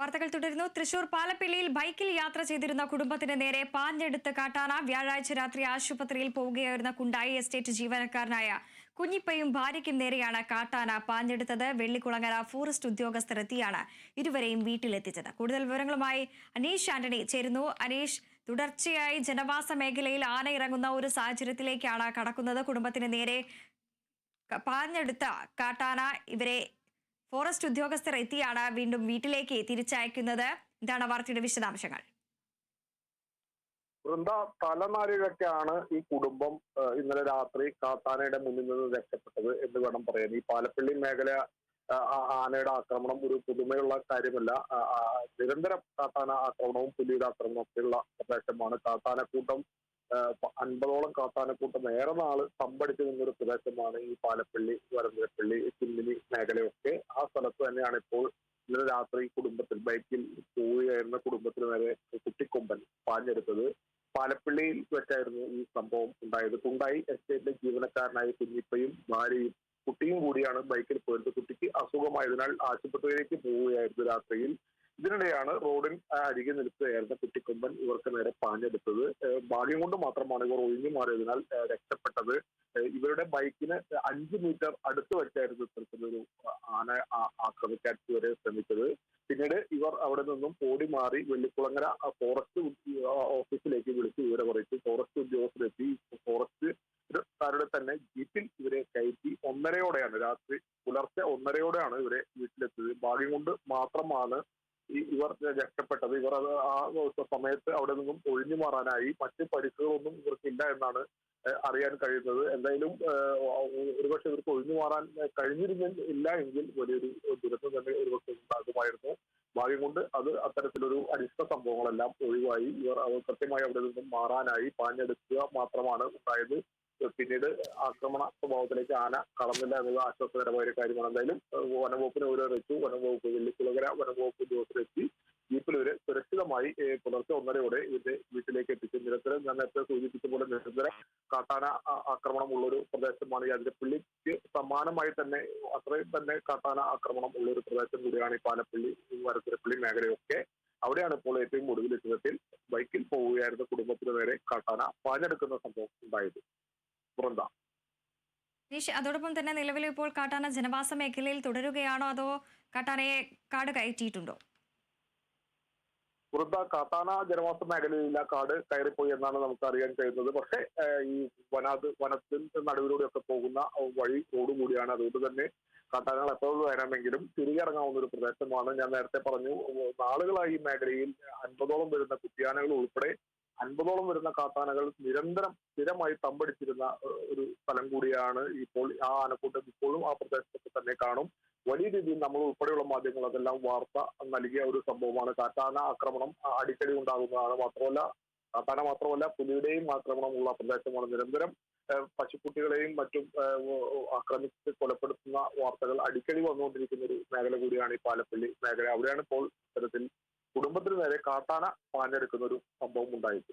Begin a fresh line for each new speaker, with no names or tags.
വാർത്തകൾ തുടരുന്നു. തൃശൂർ പാലപ്പിള്ളിയിൽ ബൈക്കിൽ യാത്ര ചെയ്തിരുന്ന കുടുംബത്തിന് നേരെ പാഞ്ഞെടുത്ത് കാട്ടാന. വ്യാഴാഴ്ച രാത്രി ആശുപത്രിയിൽ പോവുകയായിരുന്ന കുണ്ടായി എസ്റ്റേറ്റ് ജീവനക്കാരനായ കുഞ്ഞിപ്പയും ഭാര്യയ്ക്കും നേരെയാണ് കാട്ടാന പാഞ്ഞെടുത്തത്. വെള്ളിക്കുളങ്ങര ഫോറസ്റ്റ് ഉദ്യോഗസ്ഥർ എത്തിയാണ് ഇരുവരെയും വീട്ടിലെത്തിച്ചത്. കൂടുതൽ വിവരങ്ങളുമായി അനീഷ് ആന്റണി ചേരുന്നു. അനീഷ്, തുടർച്ചയായി ജനവാസ മേഖലയിൽ ആന ഇറങ്ങുന്ന ഒരു സാഹചര്യത്തിലേക്കാണ് കടക്കുന്നത്. കുടുംബത്തിന് നേരെ പാഞ്ഞെടുത്ത കാട്ടാന ഇവരെ ഫോറസ്റ്റ് ഉദ്യോഗസ്ഥർ എത്തിയാണ് വീണ്ടും വീട്ടിലേക്ക് തിരിച്ചയക്കുന്നത്. ഇതാണ് വാർത്തയുടെ വിശദാംശങ്ങൾ.
തലനാരിഴക്കാണ് ഈ കുടുംബം ഇന്നലെ രാത്രി കാട്ടാനയുടെ മുന്നിൽ നിന്ന് രക്ഷപ്പെട്ടത് എന്ന് വേണം പറയാൻ. ഈ പാലപ്പള്ളി മേഖല ആനയുടെ ആക്രമണം ഒരു പുതുമയുള്ള കാര്യമല്ല. നിരന്തരം കാട്ടാന ആക്രമണവും പുലിയുടെ ആക്രമണവും ഒക്കെയുള്ള പ്രദേശമാണ്. കാട്ടാനക്കൂട്ടം 50ഓളം കാട്ടാനക്കൂട്ടം ഏറെ നാള് തമ്പടിച്ചു നിന്നൊരു പ്രദേശമാണ് ഈ പാലപ്പള്ളി, വരന്തരപ്പള്ളി, ചിമ്മിനി മേഖലയൊക്കെ. ആ സ്ഥലത്ത് തന്നെയാണ് ഇപ്പോൾ ഇന്നലെ രാത്രി കുടുംബത്തിൽ ബൈക്കിൽ പോവുകയായിരുന്ന കുടുംബത്തിന് നേരെ കുട്ടിക്കൊമ്പൻ പാഞ്ഞെടുത്തത്. പാലപ്പള്ളിയിൽ വെച്ചായിരുന്നു ഈ സംഭവം ഉണ്ടായത്. കുണ്ടായി എസ്റ്റേറ്റിലെ ജീവനക്കാരനായ കുഞ്ഞിപ്പയും ഭാര്യയും കുട്ടിയും കൂടിയാണ് ബൈക്കിൽ പോയത്. കുട്ടിക്ക് അസുഖമായതിനാൽ ആശുപത്രിയിലേക്ക് പോവുകയായിരുന്നു രാത്രിയിൽ. ഇതിനിടെയാണ് റോഡിൽ അരികെ നിൽക്കുകയായിരുന്ന കുട്ടിക്കൊമ്പൻ ഇവർക്ക് നേരെ പാഞ്ഞെടുത്തത്. ഭാഗ്യം കൊണ്ട് മാത്രമാണ് ഇവർ ഒഴിഞ്ഞു മാറിയതിനാൽ രക്ഷപ്പെട്ടത്. ഇവരുടെ ബൈക്കിന് 5 മീറ്റർ അടുത്ത് വെച്ചായിരുന്നു ഇത്തരത്തിലൊരു ആന ആക്രമിക്കാൻ ഇവരെ ശ്രമിച്ചത്. പിന്നീട് ഇവർ അവിടെ നിന്നും ഓടി മാറി വെള്ളിക്കുളങ്ങര ഫോറസ്റ്റ് ഓഫീസിലേക്ക് വിളിച്ച് വിവരം അറിയിച്ചു. ഫോറസ്റ്റ് ഉദ്യോഗസ്ഥരെത്തി ഫോറസ്റ്റുകാരുടെ തന്നെ ജീപ്പിൽ ഇവരെ കയറ്റി 1:30 രാത്രി പുലർച്ചെ 1:30 ഇവരെ വീട്ടിലെത്തിയത്. ഭാഗ്യം കൊണ്ട് മാത്രമാണ് ഇവർ രക്ഷപ്പെട്ടത്. ഇവർ ആ സമയത്ത് അവിടെ നിന്നും ഒഴിഞ്ഞു മാറാനായി. മറ്റ് പരിക്കുകളൊന്നും ഇവർക്കില്ല എന്നാണ് അറിയാൻ കഴിയുന്നത്. എന്തായാലും ഒരുപക്ഷെ ഇവർക്ക് ഒഴിഞ്ഞു മാറാൻ കഴിഞ്ഞിരുന്നില്ല എങ്കിൽ വലിയൊരു ദുരന്തം തന്നെ ഒരുപക്ഷെ ഉണ്ടാകുമായിരുന്നു. ഭാഗ്യം കൊണ്ട് അത്തരത്തിലൊരു അനിഷ്ട സംഭവങ്ങളെല്ലാം ഒഴിവായി. ഇവർ കൃത്യമായി അവിടെ നിന്നും മാറാനായി പാഞ്ഞെടുക്കുക മാത്രമാണ് ഉണ്ടായത്. പിന്നീട് ആക്രമണ സ്വഭാവത്തിലേക്ക് ആന കടന്നില്ല എന്നത് ആശ്വാസകരമായ ഒരു കാര്യമാണ്. എന്തായാലും വനംവകുപ്പിനെ അറിയിച്ചു. വനംവകുപ്പ് വെള്ളിക്കുളങ്ങര വനംവകുപ്പ് ഉദ്യോഗസ്ഥരെത്തി ജീപ്പിൽ ഇവരെ സുരക്ഷിതമായി പുലർച്ചെ 1:30 ഇവരുടെ വീട്ടിലേക്ക് എത്തിച്ചു. നിരന്തരം ഞാൻ നേരത്തെ സൂചിപ്പിച്ച പോലെ നിരന്തരം കാട്ടാന ആക്രമണം ഉള്ളൊരു പ്രദേശമാണ് ഈ അതിരപ്പള്ളിക്ക് സമാനമായി തന്നെ അത്രയും തന്നെ കാട്ടാന ആക്രമണം ഉള്ളൊരു പ്രദേശം കൂടിയാണ് ഈ പാലപ്പള്ളി, വരന്തരപ്പള്ളി മേഖലയൊക്കെ. അവിടെയാണ് ഇപ്പോൾ ഏറ്റവും ഒടുവിൽ ഇത്തരത്തിൽ ബൈക്കിൽ പോവുകയായിരുന്ന കുടുംബത്തിന് നേരെ കാട്ടാന പാഞ്ഞെടുക്കുന്ന സംഭവം ഉണ്ടായത്.
അതോടൊപ്പം തന്നെ നിലവിൽ ഇപ്പോൾ കാട്ടാന ജനവാസ മേഖലയിൽ തുടരുകയാണോ അതോ കാട്ടാനയെ കാട് കയറ്റിയിട്ടുണ്ടോ?
കാട്ടാന ജനവാസ മേഖലയില്ല, കാട് കയറിപ്പോയി എന്നാണ് നമുക്ക് അറിയാൻ കഴിയുന്നത്. പക്ഷേ ഈ വനത്തിന്റെ നടുവിലൂടെയൊക്കെ പോകുന്ന വഴി റോഡ് കൂടിയാണ്. അതുകൊണ്ട് തന്നെ കാട്ടാനകൾ എപ്പോഴും വരാമെങ്കിലും തിരികെ ഇറങ്ങാവുന്ന ഒരു പ്രദേശമാണ്. ഞാൻ നേരത്തെ പറഞ്ഞു, നാളുകളായി ഈ മേഖലയിൽ 50ഓളം വരുന്ന കുട്ടിയാനകൾ ഉൾപ്പെടെ 50ഓളം വരുന്ന കാട്ടാനകൾ നിരന്തരം സ്ഥിരമായി തമ്പടിച്ചിരുന്ന ഒരു സ്ഥലം കൂടിയാണ്. ഇപ്പോൾ ആ ആനക്കൂട്ടം ഇപ്പോഴും ആ പ്രദേശത്തൊക്കെ തന്നെ കാണും. വലിയ രീതിയിൽ നമ്മൾ ഉൾപ്പെടെയുള്ള മാധ്യമങ്ങൾ അതെല്ലാം വാർത്ത നൽകിയ ഒരു സംഭവമാണ്. കാട്ടാന ആക്രമണം അടിക്കടി ഉണ്ടാകുന്നതാണ്. കാട്ടാന മാത്രമല്ല പുലിയുടെയും ആക്രമണമുള്ള പ്രദേശമാണ്. നിരന്തരം പശുക്കുട്ടികളെയും മറ്റും ആക്രമിച്ച് കൊലപ്പെടുത്തുന്ന വാർത്തകൾ അടിക്കടി വന്നുകൊണ്ടിരിക്കുന്ന ഒരു മേഖല കൂടിയാണ് ഈ പാലപ്പള്ളി മേഖല. അവിടെയാണ് ഇപ്പോൾ ഇത്തരത്തിൽ കുടുംബത്തിന് നേരെ കാട്ടാന പാഞ്ഞെടുക്കുന്ന ഒരു സംഭവം ഉണ്ടായത്.